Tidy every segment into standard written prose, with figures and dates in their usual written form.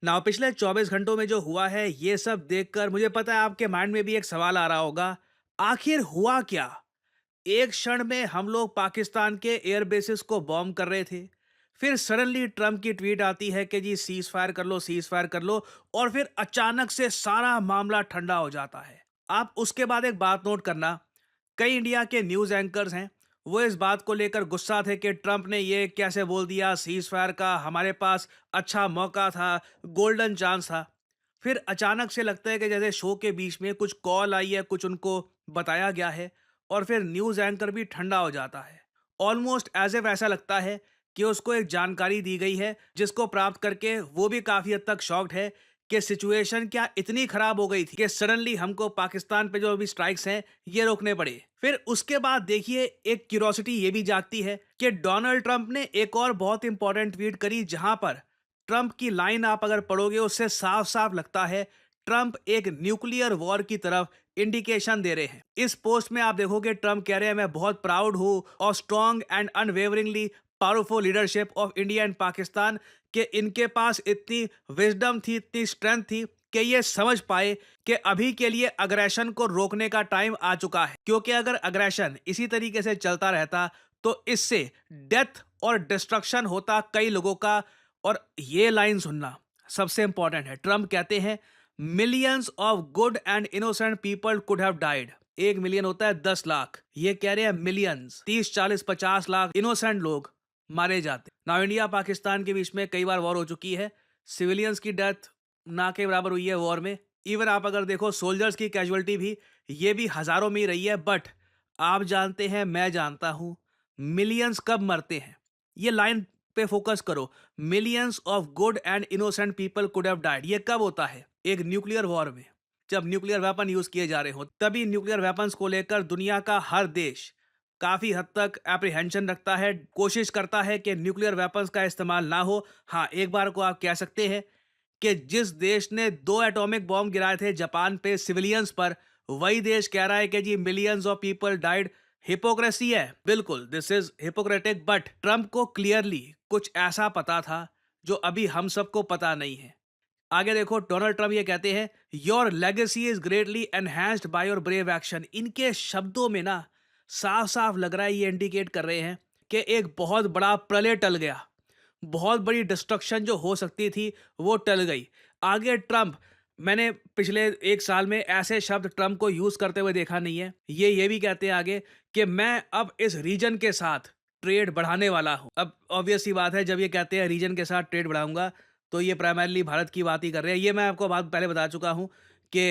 ना पिछले 24 घंटों में जो हुआ है ये सब देखकर मुझे पता है आपके माइंड में भी एक सवाल आ रहा होगा। आखिर हुआ क्या? एक क्षण में हम लोग पाकिस्तान के एयर बेसिस को बॉम्ब कर रहे थे। फिर सडनली ट्रम्प की ट्वीट आती है कि जी सीज फायर कर लो। और फिर अचानक से सारा मामला ठंडा हो जाता है। आप उसके बाद एक बात नोट करना, कई इंडिया के न्यूज एंकर्स हैं, वो इस बात को लेकर गुस्सा थे कि ट्रम्प ने ये कैसे बोल दिया सीज फायर का, हमारे पास अच्छा मौका था, गोल्डन चांस था। फिर अचानक से लगता है कि जैसे शो के बीच में कुछ कॉल आई है, कुछ उनको बताया गया है, और फिर न्यूज़ एंकर भी ठंडा हो जाता है। ऑलमोस्ट एज़ इफ ऐसा लगता है कि उसको एक जानकारी दी गई है, जिसको प्राप्त करके वो भी काफ़ी हद तक शॉक्ड है कि सिचुएशन क्या इतनी खराब हो गई थी कि सडनली हमको पाकिस्तान पे जो अभी स्ट्राइक्स हैं, ये रोकने पड़े। फिर उसके बाद देखिए एक क्यूरोसिटी ये भी जागती है कि डोनाल्ड ट्रंप ने एक और बहुत इंपॉर्टेंट ट्वीट करी, जहां पर ट्रंप की लाइन आप अगर पढ़ोगे उससे साफ-साफ लगता है ट्रंप एक न्यूक्लियर वॉर की तरफ इंडिकेशन दे रहे हैं। इस पोस्ट में आप देखोगे ट्रंप कह रहे हैं मैं बहुत प्राउड हूं और strong and unwaveringly powerful leadership of India and Pakistan, कि इनके पास इतनी विजडम थी, इतनी स्ट्रेंथ थी कि ये समझ पाए कि अभी के लिए अग्रेशन को रोकने का टाइम आ चुका है। क्योंकि अगर अग्रेशन इसी तरीके से चलता रहता तो इससे डेथ और डिस्ट्रक्शन होता कई लोगों का। और ये लाइन सुनना सबसे इंपॉर्टेंट है। ट्रम्प कहते हैं millions of good and innocent people could have died. 1 million होता है 10 लाख, ये कह रहे हैं मिलियंस, 30 40 50 लाख इनोसेंट लोग मारे जाते। नाउ इंडिया पाकिस्तान के बीच में कई बार वॉर हो चुकी है, सिविलियंस की डेथ ना के बराबर हुई है वॉर में। इवन आप अगर देखो सोल्जर्स की कैजुअलिटी भी, ये भी हजारों में ही रही है। बट आप जानते हैं, मैं जानता हूं, मिलियंस कब मरते हैं। ये लाइन पे फोकस करो, millions of good and innocent people could have died. ये कब होता है? एक न्यूक्लियर वॉर में, जब न्यूक्लियर वेपन यूज किए जा रहे हो, तभी न्यूक्लियर वेपन्स को लेकर दुनिया का हर देश काफी हद तक एप्रीहेंशन रखता है, कोशिश करता है कि न्यूक्लियर वेपन्स का इस्तेमाल ना हो। हाँ, एक बार को आप कह सकते हैं कि जिस देश ने 2 एटॉमिक बॉम्ब गिराए थे जापान पे सिविलियंस पर, वही देश कह रहा है कि जी millions of people died. Hypocrisy है, बिल्कुल, this is hypocritic. But Trump को क्लियरली कुछ ऐसा पता था जो अभी हम सबको पता नहीं है। आगे देखो, डोनाल्ड ट्रंप ये कहते हैं your legacy is greatly enhanced by your brave action. इनके शब्दों में ना साफ साफ लग रहा है, ये इंडिकेट कर रहे हैं कि एक बहुत बड़ा प्रलय टल गया, बहुत बड़ी डिस्ट्रक्शन जो हो सकती थी वो टल गई। आगे ट्रंप, मैंने पिछले 1 साल में ऐसे शब्द ट्रंप को यूज करते हुए देखा नहीं है। ये भी कहते हैं आगे कि मैं अब इस रीजन के साथ ट्रेड बढ़ाने वाला हूं। अब ऑब्वियस सी बात है, जब ये कहते हैं रीजन के साथ ट्रेड बढ़ाऊंगा, तो ये प्राइमरली भारत की बात ही कर रहे हैं। ये मैं आपको बात पहले बता चुका हूं कि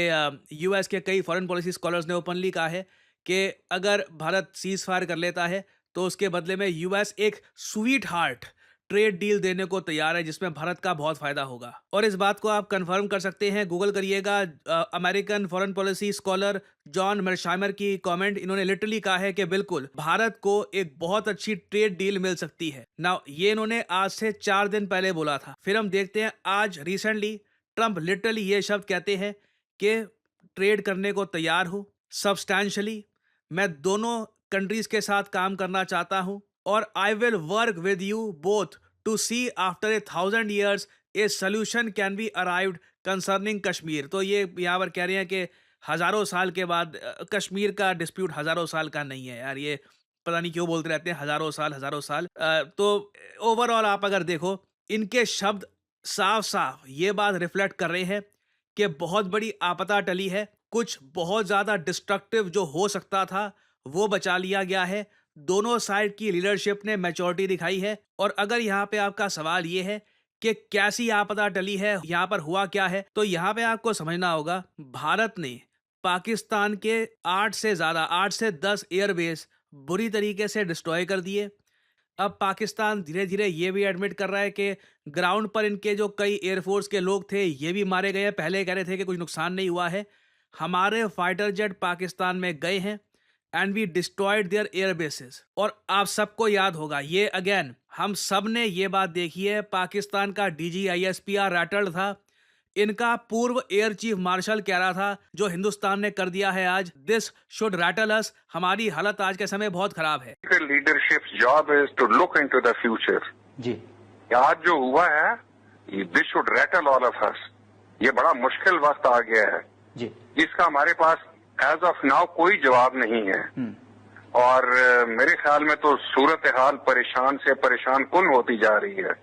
यूएस के कई फॉरेन पॉलिसी स्कॉलर्स ने ओपनली कहा है कि अगर भारत सीज फायर कर लेता है तो उसके बदले में यूएस एक स्वीट हार्ट ट्रेड डील देने को तैयार है, जिसमें भारत का बहुत फायदा होगा। और इस बात को आप कंफर्म कर सकते हैं, गूगल करिएगा, American foreign policy scholar John Mearsheimer की कमेंट। इन्होंने लिटरली कहा है कि बिल्कुल भारत को एक बहुत अच्छी ट्रेड डील मिल सकती है। नाउ ये इन्होंने आज से 4 दिन पहले बोला था। फिर हम देखते हैं आज रिसेंटली ट्रंप लिटरली ये शब्द कहते हैं कि ट्रेड करने को तैयार हूं, सब्सटैंशियली मैं दोनों कंट्रीज के साथ काम करना चाहता हूं, और I will work with you both to see after 1,000 years a solution can be arrived concerning Kashmir. तो ये यहाँ पर कह रहे हैं कि हजारों साल के बाद कश्मीर का डिस्प्यूट हजारों साल का नहीं है यार। ये पता नहीं क्यों बोलते रहते हैं हजारों साल हजारों साल। तो ओवरऑल आप अगर देखो, इनके शब्द साफ साफ ये बात रिफ्लेक्ट कर रहे हैं कि बहुत बड़ी आपदा टली है, कुछ बहुत ज्यादा डिस्ट्रक्टिव जो हो सकता था वो बचा लिया गया है। दोनों साइड की लीडरशिप ने मैच्योरिटी दिखाई है। और अगर यहाँ पे आपका सवाल ये है कि कैसी आपदा टली है, यहाँ पर हुआ क्या है, तो यहाँ पे आपको समझना होगा भारत ने पाकिस्तान के 8 से 10 एयरबेस बुरी तरीके से डिस्ट्रॉय कर दिए। अब पाकिस्तान धीरे धीरे ये भी एडमिट कर रहा है कि ग्राउंड पर इनके जो कई एयरफोर्स के लोग थे ये भी मारे गए हैं। पहले कह रहे थे कि कुछ नुकसान नहीं हुआ है। हमारे फाइटर जेट पाकिस्तान में गए हैं and we destroyed their air bases. और आप सबको याद होगा, ये अगेन हम सब ने ये बात देखी है, पाकिस्तान का DGISPR रैटल्ड था। इनका पूर्व एयर चीफ मार्शल कह रहा था जो हिंदुस्तान ने कर दिया है आज, दिस शुड रैटल अस। हमारी हालत आज के समय बहुत खराब है। Leadership job is to look into the future. जी, आज जो हुआ है this should rattle all of us. ये बड़ा मुश्किल वक्त आ गया है जी। इसका हमारे पास एज ऑफ नाउ कोई जवाब नहीं है। और मेरे ख्याल में तो सूरत हाल परेशान से परेशान कुन होती जा रही है,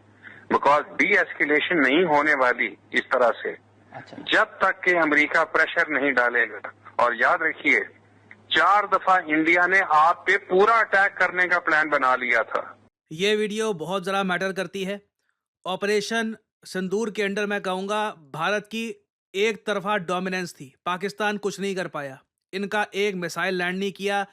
बिकॉज डी एस्केलेशन नहीं होने वाली इस तरह से जब तक कि अमेरिका प्रेशर नहीं डालेगा। और याद रखिए 4 दफा इंडिया ने आप पे पूरा अटैक करने का प्लान बना लिया था। ये वीडियो बहुत ज़रा मैटर करती है। ऑपरेशन सिंदूर के अंडर मैं कहूँगा भारत की एक तरफा डोमिनेंस थी, पाकिस्तान कुछ नहीं कर पाया, इनका एक मिसाइल लैंड नहीं किया।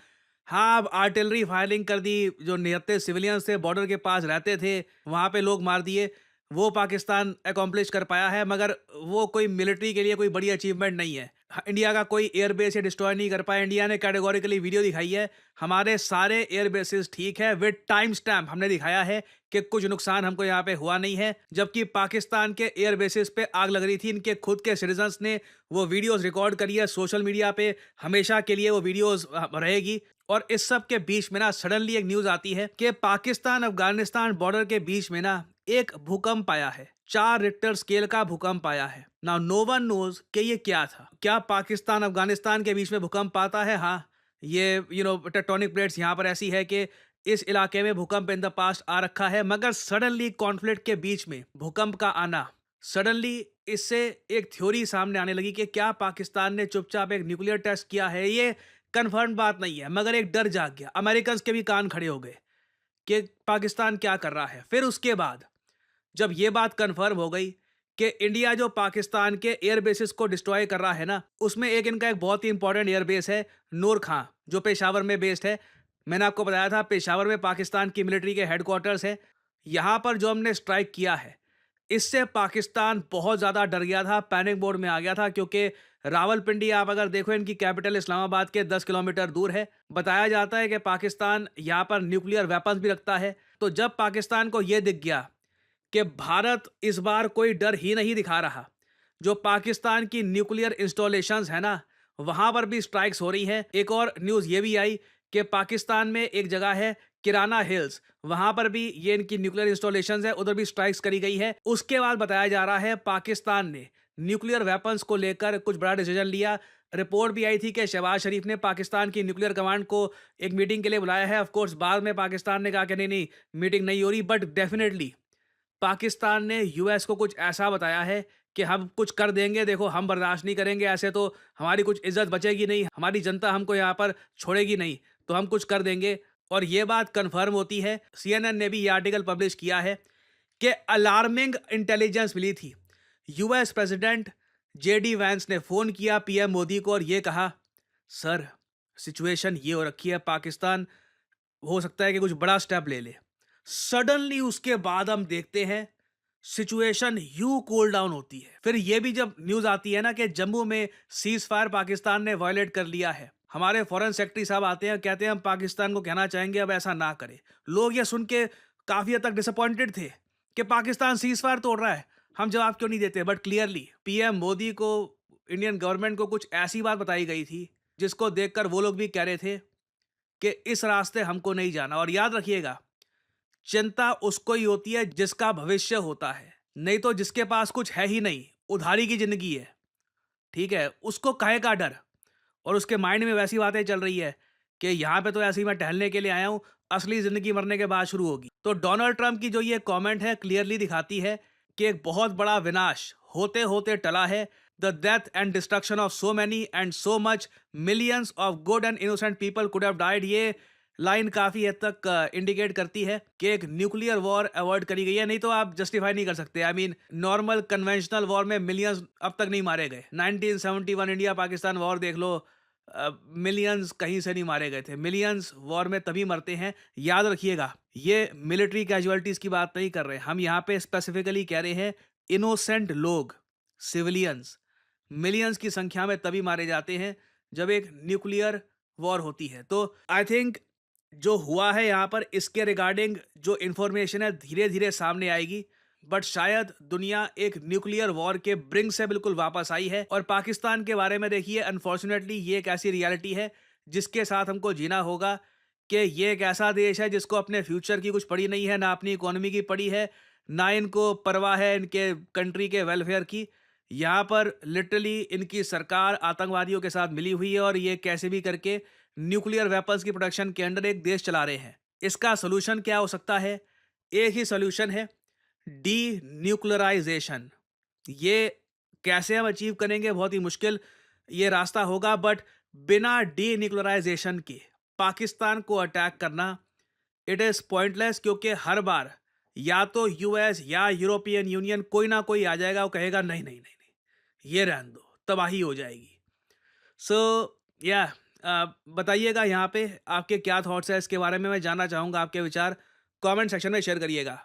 हाँ, अब आर्टिलरी फायरिंग कर दी, जो निहत्ते सिविलियंस थे बॉर्डर के पास रहते थे वहाँ पे लोग मार दिए, वो पाकिस्तान अकॉम्प्लिश कर पाया है, मगर वो कोई मिलिट्री के लिए कोई बड़ी अचीवमेंट नहीं है। इंडिया का कोई एयर बेस ये डिस्ट्रॉय नहीं कर पाया। इंडिया ने कैटेगोरिकली वीडियो दिखाई है, हमारे सारे एयर बेसिस ठीक है, विद टाइम स्टैम्प हमने दिखाया है कि कुछ नुकसान हमको यहाँ पे हुआ नहीं है। जबकि पाकिस्तान के एयर बेसिस पे आग लग रही थी, इनके खुद के सिटीजन्स ने वो वीडियोस रिकॉर्ड करी है, सोशल मीडिया पे हमेशा के लिए वो वीडियोस रहेगी। और इस सब के बीच में ना सडनली एक न्यूज आती है कि पाकिस्तान अफगानिस्तान बॉर्डर के बीच में ना एक भूकंप आया है, 4 रिक्टर स्केल का भूकंप आया है। नाउ नो वन नोज कि ये क्या था। क्या पाकिस्तान अफगानिस्तान के बीच में भूकंप आता है? हाँ, ये टेक्टोनिक प्लेट्स यहाँ पर ऐसी है कि इस इलाके में भूकंप इन द पास्ट आ रखा है, मगर सडनली कॉन्फ्लिक्ट के बीच में भूकंप का आना, सडनली इससे एक थ्योरी सामने आने लगी कि क्या पाकिस्तान ने चुपचाप एक न्यूक्लियर टेस्ट किया है। ये कंफर्म बात नहीं है, मगर एक डर जाग गया, अमेरिकन के भी कान खड़े हो गए कि पाकिस्तान क्या कर रहा है। फिर उसके बाद जब ये बात कंफर्म हो गई कि इंडिया जो पाकिस्तान के एयर बेसिस को डिस्ट्रॉय कर रहा है ना, उसमें एक इनका एक बहुत ही इंपॉर्टेंट एयर बेस है नूर खां, जो पेशावर में बेस्ड है। मैंने आपको बताया था पेशावर में पाकिस्तान की मिलिट्री के हेडक्वार्टर्स है। यहाँ पर जो हमने स्ट्राइक किया है, इससे पाकिस्तान बहुत ज़्यादा डर गया था, पैनिक मोड में आ गया था, क्योंकि रावलपिंडी आप अगर देखो इनकी कैपिटल इस्लामाबाद के 10 किलोमीटर दूर है। बताया जाता है कि पाकिस्तान यहाँ पर न्यूक्लियर वेपन्स भी रखता है। तो जब पाकिस्तान को यह दिख गया कि भारत इस बार कोई डर ही नहीं दिखा रहा, जो पाकिस्तान की न्यूक्लियर इंस्टॉलेशंस है ना, वहां पर भी स्ट्राइक्स हो रही हैं। एक और न्यूज़ ये भी आई कि पाकिस्तान में एक जगह है किराना हिल्स, वहां पर भी ये इनकी न्यूक्लियर इंस्टॉलेशंस है, उधर भी स्ट्राइक्स करी गई है। उसके बाद बताया जा रहा है पाकिस्तान ने न्यूक्लियर वेपन्स को लेकर कुछ बड़ा डिसीजन लिया। रिपोर्ट भी आई थी कि शहबाज शरीफ ने पाकिस्तान की न्यूक्लियर कमांड को एक मीटिंग के लिए बुलाया है। ऑफ कोर्स बाद में पाकिस्तान ने कहा कि नहीं नहीं, मीटिंग नहीं हो रही, बट डेफिनेटली पाकिस्तान ने यूएस को कुछ ऐसा बताया है कि हम कुछ कर देंगे, देखो हम बर्दाश्त नहीं करेंगे, ऐसे तो हमारी कुछ इज्जत बचेगी नहीं, हमारी जनता हमको यहाँ पर छोड़ेगी नहीं, तो हम कुछ कर देंगे। और ये बात कंफर्म होती है, सीएनएन ने भी ये आर्टिकल पब्लिश किया है कि अलार्मिंग इंटेलिजेंस मिली थी। यूएस प्रेसिडेंट जेडी वैंस ने फ़ोन किया पीएम मोदी को और ये कहा, सर सिचुएशन ये हो रखी है, पाकिस्तान हो सकता है कि कुछ बड़ा स्टेप ले ले। सडनली उसके बाद हम देखते हैं सिचुएशन यू कूल डाउन होती है। फिर ये भी जब न्यूज आती है ना कि जम्मू में सीज फायर पाकिस्तान ने वायलेट कर लिया है, हमारे फॉरेन सेक्रेटरी साहब आते हैं, कहते हैं हम पाकिस्तान को कहना चाहेंगे अब ऐसा ना करे। लोग ये सुन के काफी हद तक डिसअपॉइंटेड थे कि पाकिस्तान सीज फायर तोड़ रहा है, हम जवाब क्यों नहीं देते। बट क्लियरली पीएम मोदी को, इंडियन गवर्नमेंट को कुछ ऐसी बात बताई गई थी जिसको देखकर वो लोग भी कह रहे थे कि इस रास्ते हमको नहीं जाना। और याद रखिएगा, चिंता उसको ही होती है जिसका भविष्य होता है, नहीं तो जिसके पास कुछ है ही नहीं, उधारी की जिंदगी है, ठीक है, उसको काहे का डर। और उसके माइंड में वैसी बातें चल रही है कि यहाँ पे तो ऐसे ही मैं टहलने के लिए आया हूँ, असली जिंदगी मरने के बाद शुरू होगी। तो डोनाल्ड ट्रंप की जो ये कमेंट है क्लियरली दिखाती है कि एक बहुत बड़ा विनाश होते होते टला है। The death and destruction of so many and so much millions of good and innocent people could have died, ये लाइन काफी हद तक इंडिकेट करती है कि एक न्यूक्लियर वॉर अवॉइड करी गई है। नहीं तो आप जस्टिफाई नहीं कर सकते। I mean normal conventional war में मिलियंस अब तक नहीं मारे गए। 1971 इंडिया पाकिस्तान वॉर देख लो, मिलियंस कहीं से नहीं मारे गए थे। मिलियंस वॉर में तभी मरते हैं, याद रखिएगा। ये मिलिट्री कैजुअलिटीज की बात नहीं कर रहे, हम यहाँ पे स्पेसिफिकली कह रहे हैं इनोसेंट लोग, सिविलियंस मिलियंस की संख्या में तभी मारे जाते हैं जब एक न्यूक्लियर वॉर होती है। तो आई थिंक जो हुआ है यहाँ पर, इसके रिगार्डिंग जो इन्फॉर्मेशन है धीरे धीरे सामने आएगी, बट शायद दुनिया एक न्यूक्लियर वॉर के ब्रिंक से बिल्कुल वापस आई है। और पाकिस्तान के बारे में देखिए, अनफॉर्चुनेटली ये एक ऐसी रियलिटी है जिसके साथ हमको जीना होगा कि ये एक ऐसा देश है जिसको अपने फ्यूचर की कुछ पड़ी नहीं है, ना अपनी इकोनॉमी की पड़ी है, ना इनको परवाह है इनके कंट्री के वेलफेयर की। यहाँ पर लिटरली इनकी सरकार आतंकवादियों के साथ मिली हुई है और ये कैसे भी करके न्यूक्लियर वेपन्स की प्रोडक्शन के अंडर एक देश चला रहे हैं। इसका सॉल्यूशन क्या हो सकता है? एक ही सॉल्यूशन है, डी न्यूक्लियराइजेशन। ये कैसे हम अचीव करेंगे? बहुत ही मुश्किल ये रास्ता होगा, बट बिना डी न्यूक्लियराइजेशन के पाकिस्तान को अटैक करना इट इज़ पॉइंटलेस, क्योंकि हर बार या तो यूएस या यूरोपियन यूनियन कोई ना कोई आ जाएगा, वो कहेगा नहीं नहीं नहीं नहीं, ये रहने दो, तबाही हो जाएगी। सो या बताइएगा यहाँ पे आपके क्या थॉट्स है इसके बारे में, मैं जानना चाहूँगा आपके विचार। कमेंट सेक्शन में शेयर करिएगा।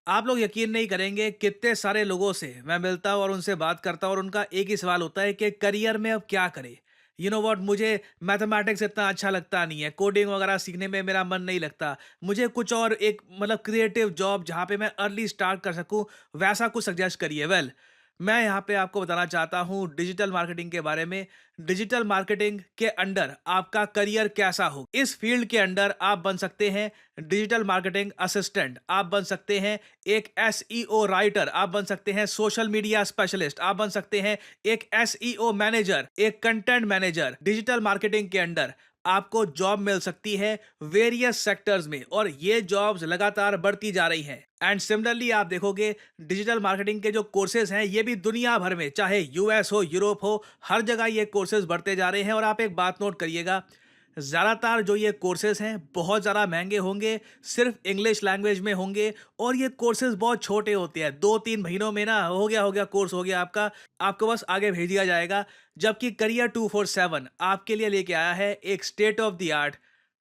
आप लोग यकीन नहीं करेंगे कितने सारे लोगों से मैं मिलता हूँ और उनसे बात करता हूँ और उनका एक ही सवाल होता है कि करियर में अब क्या करें। यू नो व्हाट, मुझे मैथमेटिक्स इतना अच्छा लगता नहीं है, कोडिंग वगैरह सीखने में मेरा मन नहीं लगता, मुझे कुछ और एक मतलब क्रिएटिव जॉब जहाँ पे मैं अर्ली स्टार्ट कर सकूँ, वैसा कुछ सजेस्ट करिए। वेल, मैं यहाँ पे आपको बताना चाहता हूँ डिजिटल मार्केटिंग के बारे में। डिजिटल मार्केटिंग के अंडर आपका करियर कैसा हो, इस फील्ड के अंडर आप बन सकते हैं डिजिटल मार्केटिंग असिस्टेंट, आप बन सकते हैं एक एसईओ राइटर, आप बन सकते हैं सोशल मीडिया स्पेशलिस्ट, आप बन सकते हैं एक एसईओ मैनेजर, एक कंटेंट मैनेजर। डिजिटल मार्केटिंग के अंडर आपको जॉब मिल सकती है वेरियस सेक्टर्स में और ये जॉब्स लगातार बढ़ती जा रही हैं। एंड सिमिलरली आप देखोगे डिजिटल मार्केटिंग के जो कोर्सेज हैं ये भी दुनिया भर में, चाहे यूएस हो, यूरोप हो, हर जगह ये कोर्सेज बढ़ते जा रहे हैं। और आप एक बात नोट करिएगा, ज़्यादातर जो ये कोर्सेज हैं बहुत ज़्यादा महंगे होंगे, सिर्फ इंग्लिश लैंग्वेज में होंगे और ये कोर्सेज बहुत छोटे होते हैं। 2-3 महीनों में ना हो गया कोर्स हो गया आपका, आपको बस आगे भेज दिया जाएगा। जबकि करियर 247 आपके लिए लेके आया है एक state of the art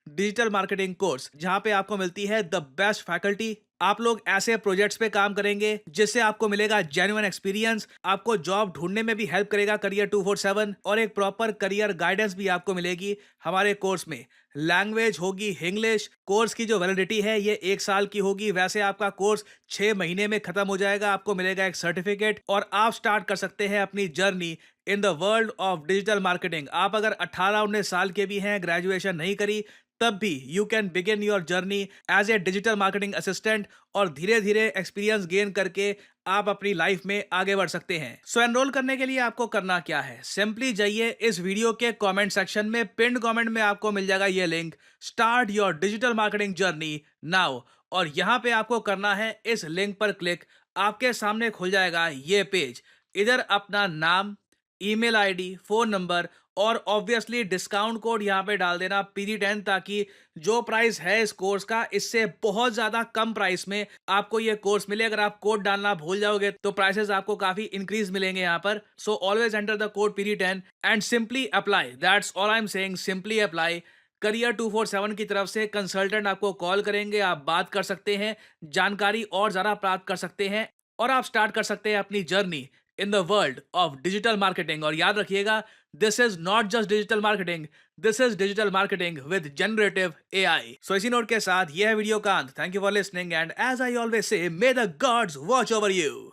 digital marketing course, जहां पे आपको मिलती है द बेस्ट फैकल्टी। आप लोग ऐसे प्रोजेक्ट्स पे काम करेंगे जिससे आपको मिलेगा जेन्युइन एक्सपीरियंस, आपको जॉब ढूंढने में भी हेल्प करेगा करियर 247 और एक प्रॉपर करियर गाइडेंस भी आपको मिलेगी हमारे कोर्स में। लैंग्वेज होगी इंग्लिश, कोर्स की जो वैलिडिटी है ये 1 साल की होगी। वैसे आपका कोर्स 6 महीने में खत्म हो जाएगा, आपको मिलेगा एक सर्टिफिकेट और आप स्टार्ट कर सकते हैं अपनी journey in the world of digital marketing. आप अगर 18-19 साल के भी हैं, ग्रेजुएशन नहीं करी, तब भी you can begin your journey as a digital marketing assistant और धीरे धीरे एक्सपीरियंस गेन करके आप अपनी लाइफ में आगे बढ़ सकते हैं। सो एनरोल करने के लिए आपको करना क्या है, सिंपली जाइए इस वीडियो के कमेंट सेक्शन में, पिन्ड कमेंट में आपको मिल जाएगा ये link, start your digital marketing journey now. और यहाँ पे आपको करना है इस लिंक पर क्लिक, आपके सामने खुल जाएगा ये पेज। इधर अपना नाम, ईमेल आईडी, फोन नंबर और ऑब्वियसली डिस्काउंट कोड यहाँ पे डाल देना PD10, ताकि जो प्राइस है इस कोर्स का इससे बहुत ज्यादा कम प्राइस में आपको ये कोर्स मिले। अगर आप कोड डालना भूल जाओगे तो प्राइसेस आपको काफी इंक्रीज मिलेंगे यहाँ पर। So always enter the code PD10 and simply apply, that's all I am saying, simply apply. Career 247 की तरफ से कंसल्टेंट आपको कॉल करेंगे, आप बात कर सकते हैं, जानकारी और ज्यादा प्राप्त कर सकते हैं और आप स्टार्ट कर सकते हैं अपनी journey in the world of digital marketing. और याद रखिएगा, this is not just digital marketing, this is digital marketing with generative AI। So इसी नोट के साथ यह वीडियो का अंत। Thank you for listening and as I always say, may the gods watch over you.